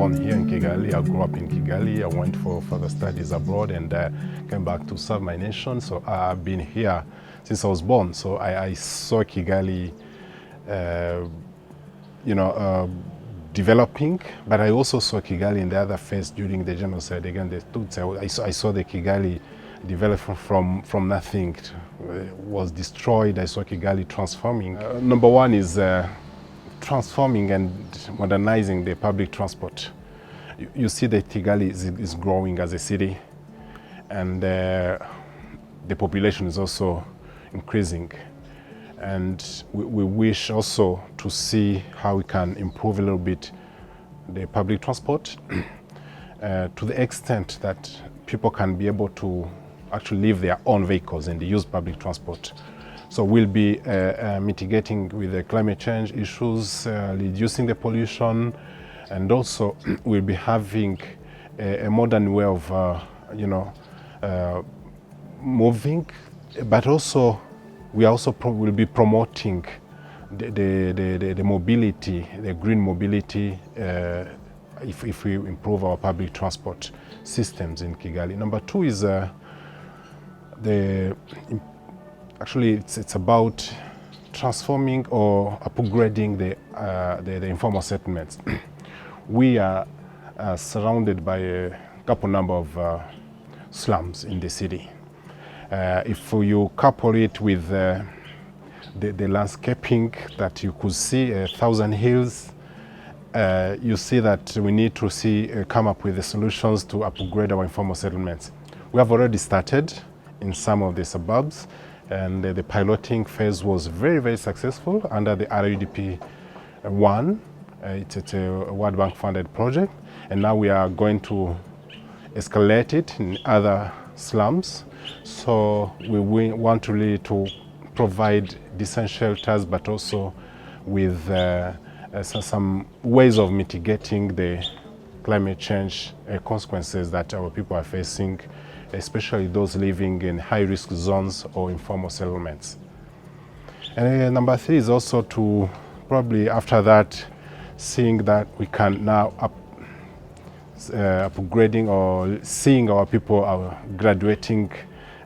born here in Kigali. I grew up in Kigali. I went for further studies abroad and came back to serve my nation. So I've been here since I was born. So I saw Kigali, developing, but I also saw Kigali in the other phase during the genocide against the Tutsi. I saw the Kigali develop from nothing, was destroyed. I saw Kigali transforming. Number one is transforming and modernizing the public transport. You see that Kigali is growing as a city, and the population is also increasing. And we wish also to see how we can improve a little bit the public transport to the extent that people can be able to actually leave their own vehicles and use public transport. So we'll be mitigating with the climate change issues, reducing the pollution, and also we'll be having a modern way of, moving, but also we also will be promoting the mobility, the green mobility, if we improve our public transport systems in Kigali. Number two is it's about transforming or upgrading the informal settlements. We are surrounded by a couple number of slums in the city. If you couple it with the landscaping that you could see, 1,000 hills, you see that we need to come up with the solutions to upgrade our informal settlements. We have already started in some of the suburbs, and the piloting phase was very, very successful under the RUDP 1. It's a World Bank funded project, and now we are going to escalate it in other slums. So we want really to provide decent shelters, but also with some ways of mitigating the climate change consequences that our people are facing, especially those living in high-risk zones or informal settlements. And number three is also to probably after that, seeing that we can now upgrading or seeing our people graduating,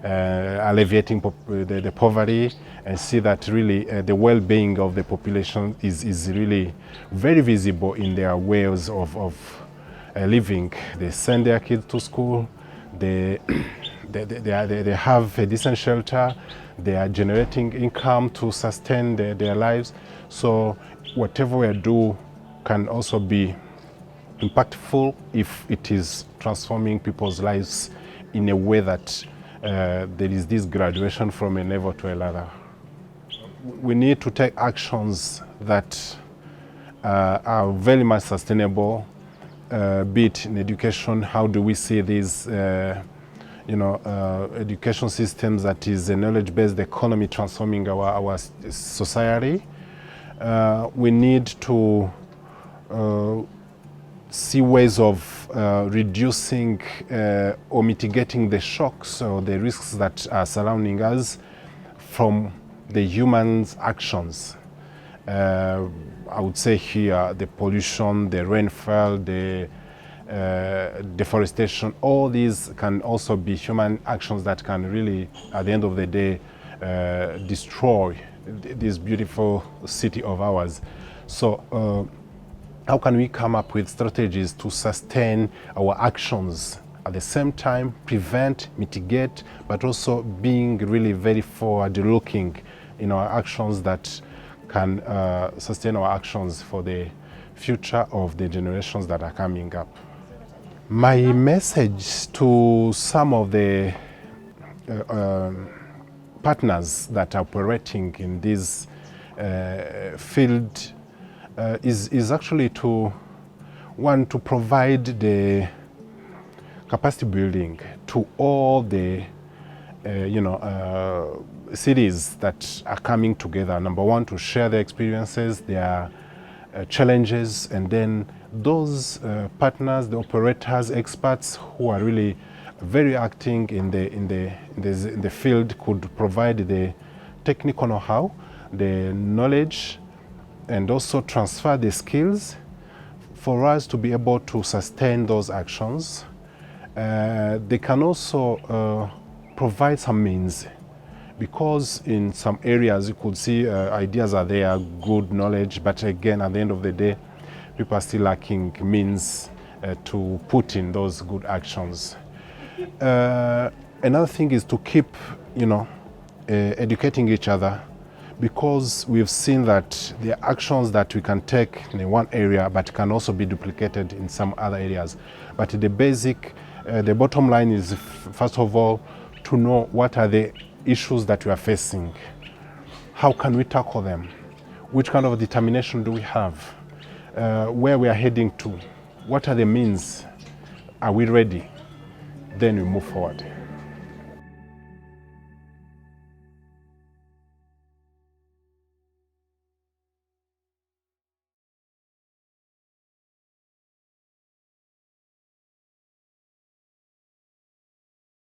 alleviating the poverty, and see that really the well-being of the population is really very visible in their ways of living. They send their kids to school, they have a decent shelter, they are generating income to sustain their lives. So whatever we do can also be impactful if it is transforming people's lives in a way that there is this graduation from a level to another. We need to take actions that are very much sustainable, be it in education. How do we see these education systems that is a knowledge-based economy transforming our society? We need to see ways of reducing or mitigating the shocks or the risks that are surrounding us from the humans' actions. I would say here the pollution, the rainfall, the deforestation, all these can also be human actions that can really, at the end of the day, destroy this beautiful city of ours. So how can we come up with strategies to sustain our actions, at the same time prevent, mitigate, but also being really very forward-looking in our actions that can sustain our actions for the future of the generations that are coming up? My message to some of the partners that are operating in this field is actually to provide the capacity building to all the cities that are coming together. Number one, to share their experiences, their challenges, and then those partners, the operators, experts who are really very acting in the field could provide the technical know-how, the knowledge, and also transfer the skills for us to be able to sustain those actions, they can also provide some means, because in some areas you could see ideas are there, good knowledge, but again at the end of the day people are still lacking means to put in those good actions. Another thing is to keep, educating each other, because we've seen that there are actions that we can take in one area but can also be duplicated in some other areas. But the bottom line is, first of all, to know what are the issues that we are facing, how can we tackle them, which kind of determination do we have, where we are heading to, what are the means, are we ready, then we move forward.